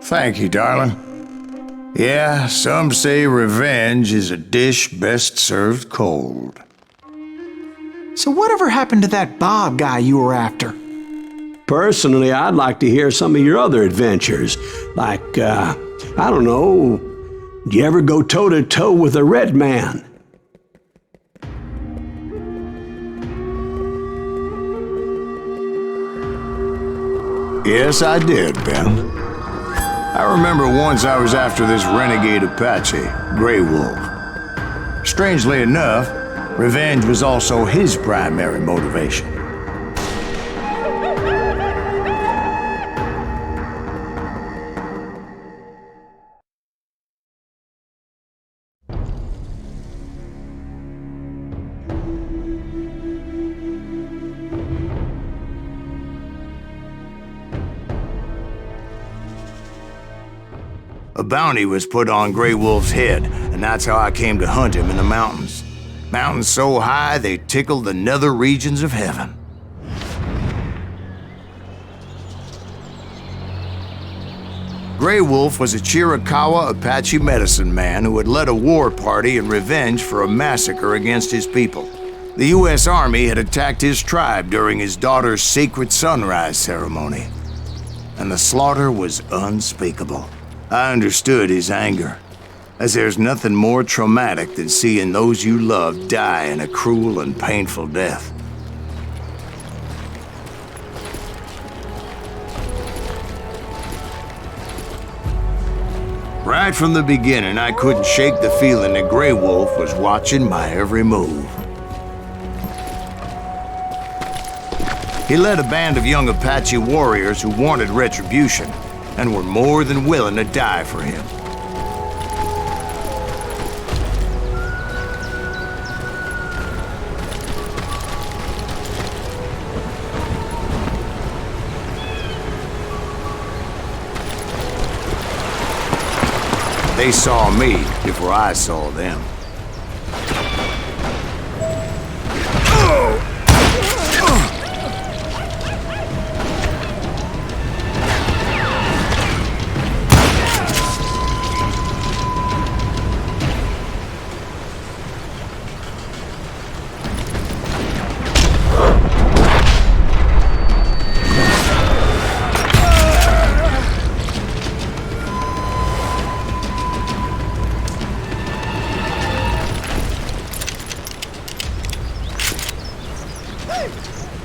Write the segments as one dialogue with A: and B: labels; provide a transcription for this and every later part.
A: Thank you, darling. Yeah, some say revenge is a dish best served cold.
B: So whatever happened to that Bob guy you were after?
C: Personally, I'd like to hear some of your other adventures. Like, I don't know, do you ever go toe-to-toe with a red man?
A: Yes, I did, Ben. I remember once I was after this renegade Apache, Grey Wolf. Strangely enough, revenge was also his primary motivation. A bounty was put on Grey Wolf's head, and that's how I came to hunt him in the mountains. Mountains so high they tickled the nether regions of heaven. Grey Wolf was a Chiricahua Apache medicine man who had led a war party in revenge for a massacre against his people. The U.S. Army had attacked his tribe during his daughter's sacred sunrise ceremony, and the slaughter was unspeakable. I understood his anger, as there's nothing more traumatic than seeing those you love die in a cruel and painful death. Right from the beginning, I couldn't shake the feeling that Grey Wolf was watching my every move. He led a band of young Apache warriors who wanted retribution, and were more than willing to die for him. They saw me before I saw them.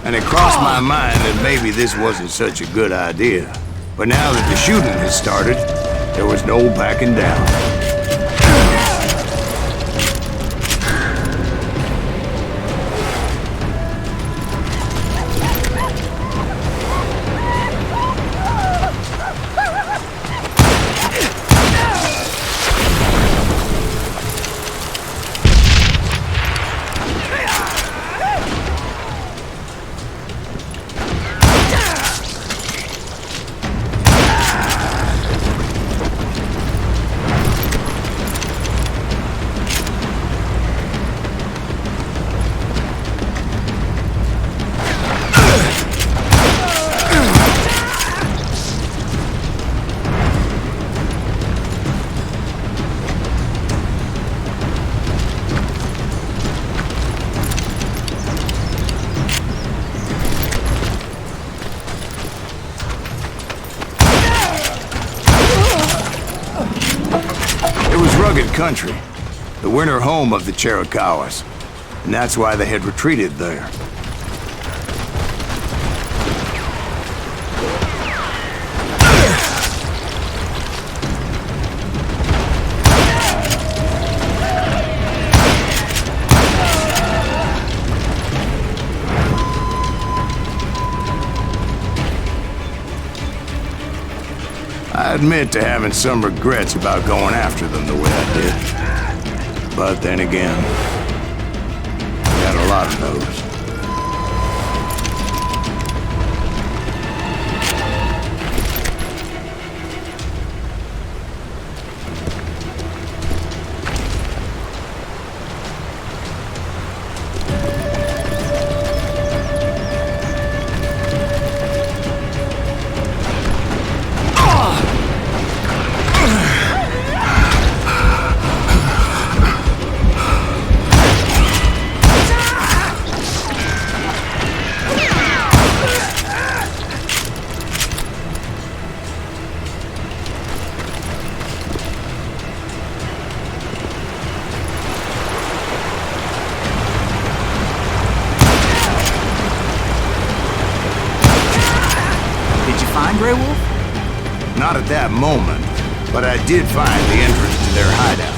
A: And it crossed my mind that maybe this wasn't such a good idea. But now that the shooting had started, there was no backing down. Rugged country, the winter home of the Chiricahuas, and that's why they had retreated there. I admit to having some regrets about going after them the way I did. But then again, I got a lot of those. Not at that moment, but I did find the entrance to their hideout.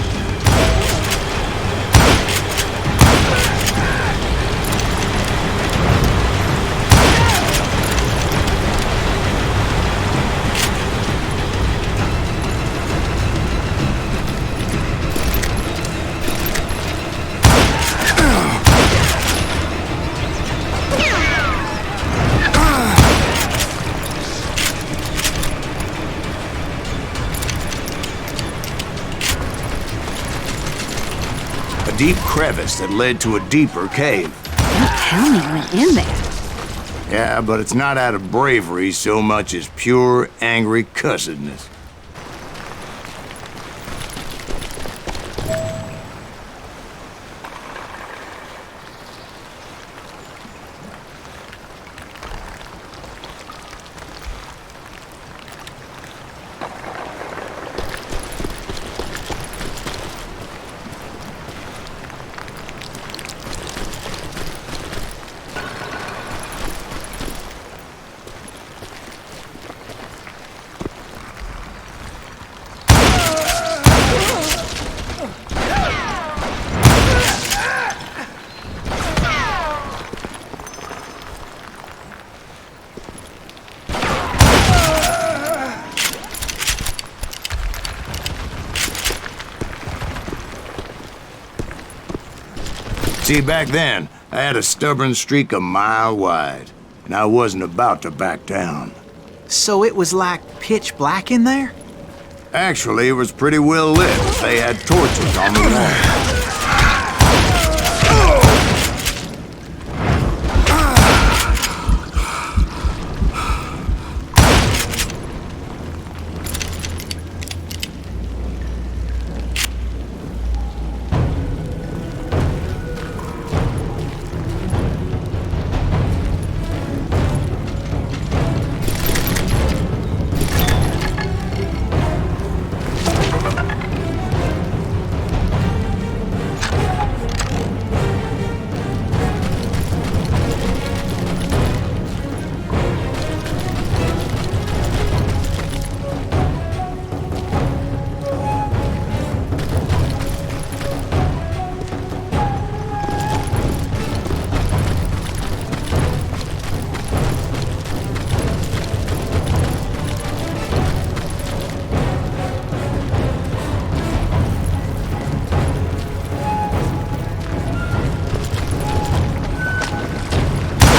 A: A deep crevice that led to a deeper cave.
D: Don't tell me you went in there.
A: Yeah, but it's not out of bravery so much as pure, angry cussedness. See, back then, I had a stubborn streak a mile wide, and I wasn't about to back down.
B: So it was like pitch black in there?
A: Actually, it was pretty well lit. They had torches on the wall.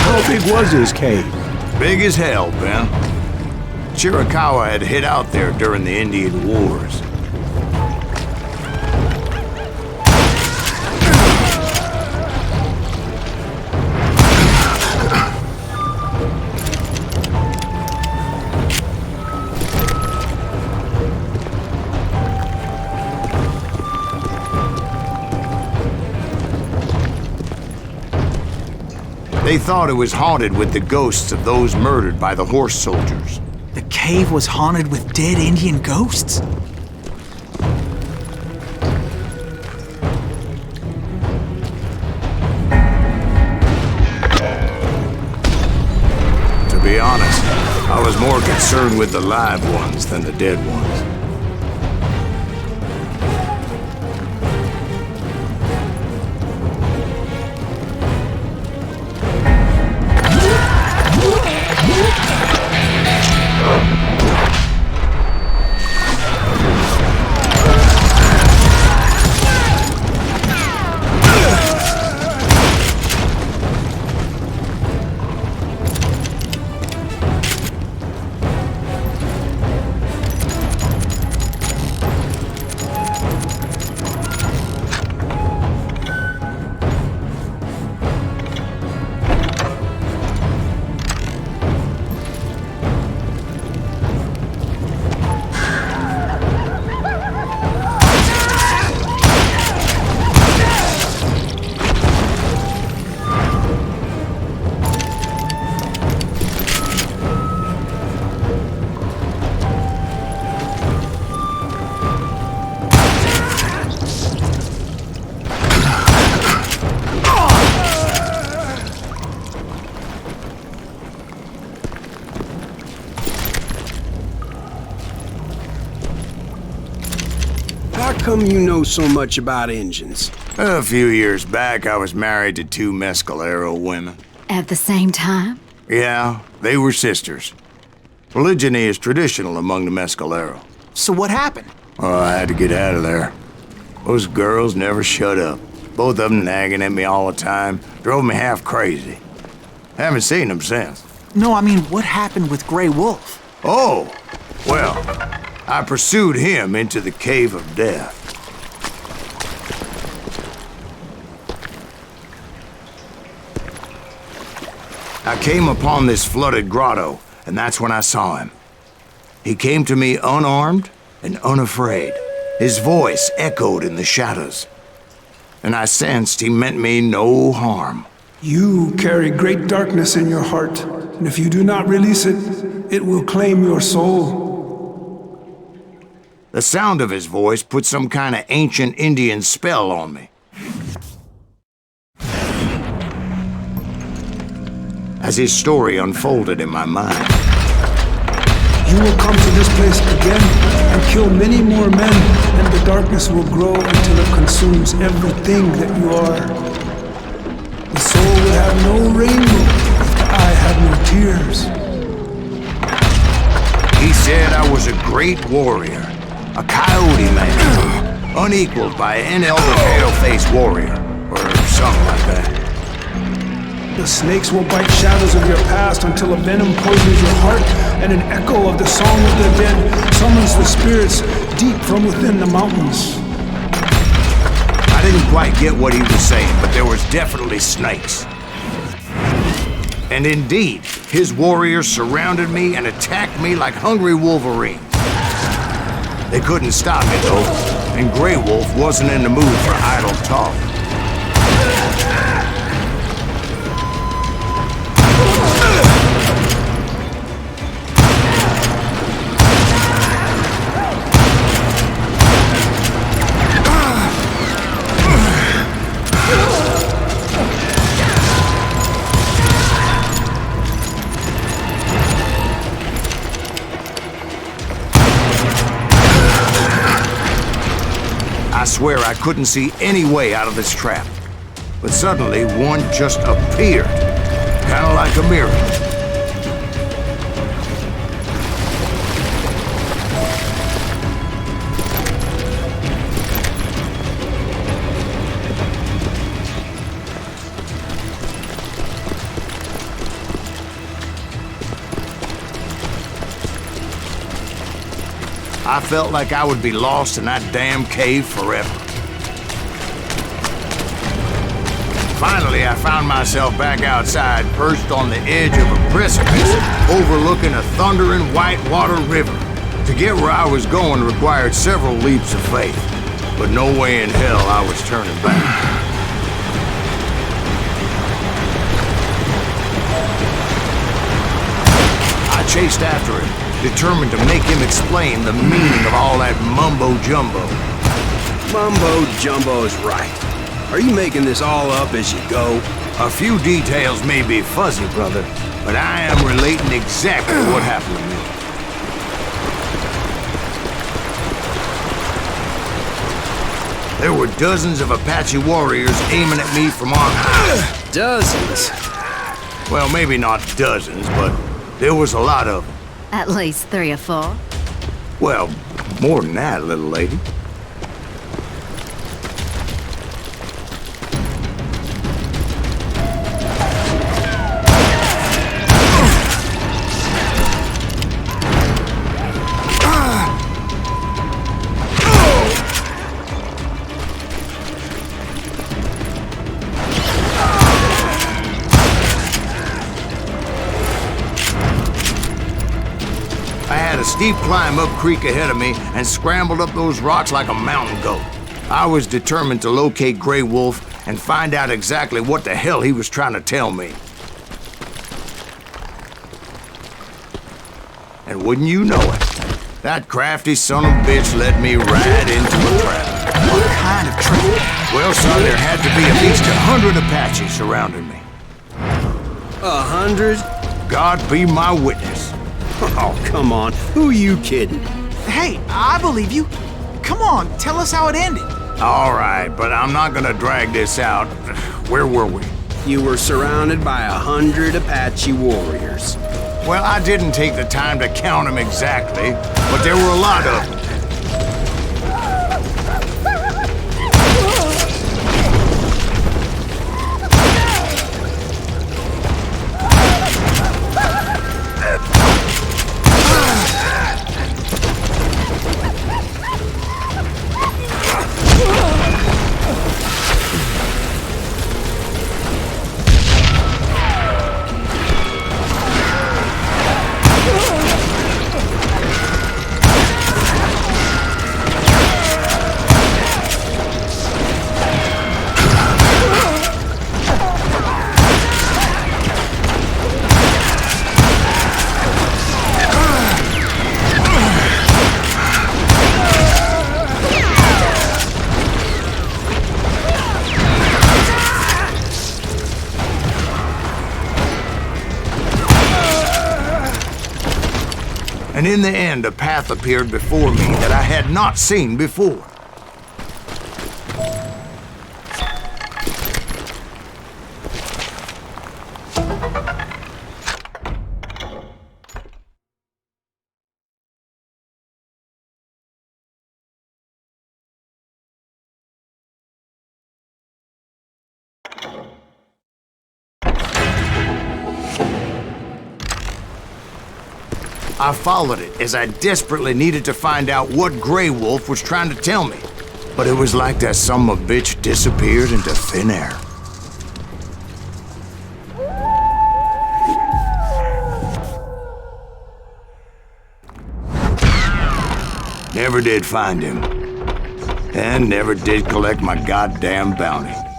C: How big was this cave?
A: Big as hell, Ben. Chiricahua had hid out there during the Indian Wars. They thought it was haunted with the ghosts of those murdered by the horse soldiers.
B: The cave was haunted with dead Indian ghosts?
A: To be honest, I was more concerned with the live ones than the dead ones.
E: How come you know so much about engines?
A: A few years back, I was married to 2 Mescalero women.
D: At the same time?
A: Yeah, they were sisters. Polygyny is traditional among the Mescalero.
B: So what happened?
A: Oh, I had to get out of there. Those girls never shut up. Both of them nagging at me all the time. Drove me half crazy. Haven't seen them since.
B: No, I mean, what happened with Grey Wolf?
A: Oh, well, I pursued him into the Cave of Death. I came upon this flooded grotto, and that's when I saw him. He came to me unarmed and unafraid. His voice echoed in the shadows, and I sensed he meant me no harm.
F: You carry great darkness in your heart, and if you do not release it, it will claim your soul.
A: The sound of his voice put some kind of ancient Indian spell on me. As his story unfolded in my mind,
F: You will come to this place again and kill many more men, and the darkness will grow until it consumes everything that you are. The soul will have no rainbow if the eye have no tears.
A: he said I was a great warrior, a coyote man, unequaled by any other pale-faced warrior, or something like that.
F: The snakes will bite shadows of your past until a venom poisons your heart, and an echo of the song of the dead summons the spirits deep from within the mountains.
A: I didn't quite get what he was saying, but there was definitely snakes. And indeed, his warriors surrounded me and attacked me like hungry wolverines. They couldn't stop me though, and Grey Wolf wasn't in the mood for idle talk. I swear I couldn't see any way out of this trap. But suddenly, one just appeared. Kind of like a miracle. I felt like I would be lost in that damn cave forever. Finally, I found myself back outside, perched on the edge of a precipice, overlooking a thundering whitewater river. To get where I was going required several leaps of faith, but no way in hell I was turning back. I chased after him, determined to make him explain the meaning of all that mumbo-jumbo.
E: Mumbo-jumbo is right. Are you making this all up as you go?
A: A few details may be fuzzy, brother, but I am relating exactly what happened to me. There were dozens of Apache warriors aiming at me from on high.
E: Dozens?
A: Well, maybe not dozens, but there was a lot of them.
D: At least 3 or 4.
A: Well, more than that, little lady. Steep climb up creek ahead of me and scrambled up those rocks like a mountain goat. I was determined to locate Grey Wolf and find out exactly what the hell he was trying to tell me. And wouldn't you know it, that crafty son of a bitch led me right into a trap.
B: What kind of trap?
A: Well, son, there had to be at least 100 Apaches surrounding me.
E: 100?
A: God be my witness.
E: Oh, come on. Who are you kidding?
B: Hey, I believe you. come on, tell us how it ended.
A: All right, but I'm not gonna drag this out. Where were we?
E: You were surrounded by 100 Apache warriors.
A: Well, I didn't take the time to count them exactly, but there were a lot of them. And in the end, a path appeared before me that I had not seen before. I followed it as I desperately needed to find out what Grey Wolf was trying to tell me. But it was like that son of a bitch disappeared into thin air. Never did find him. And never did collect my goddamn bounty.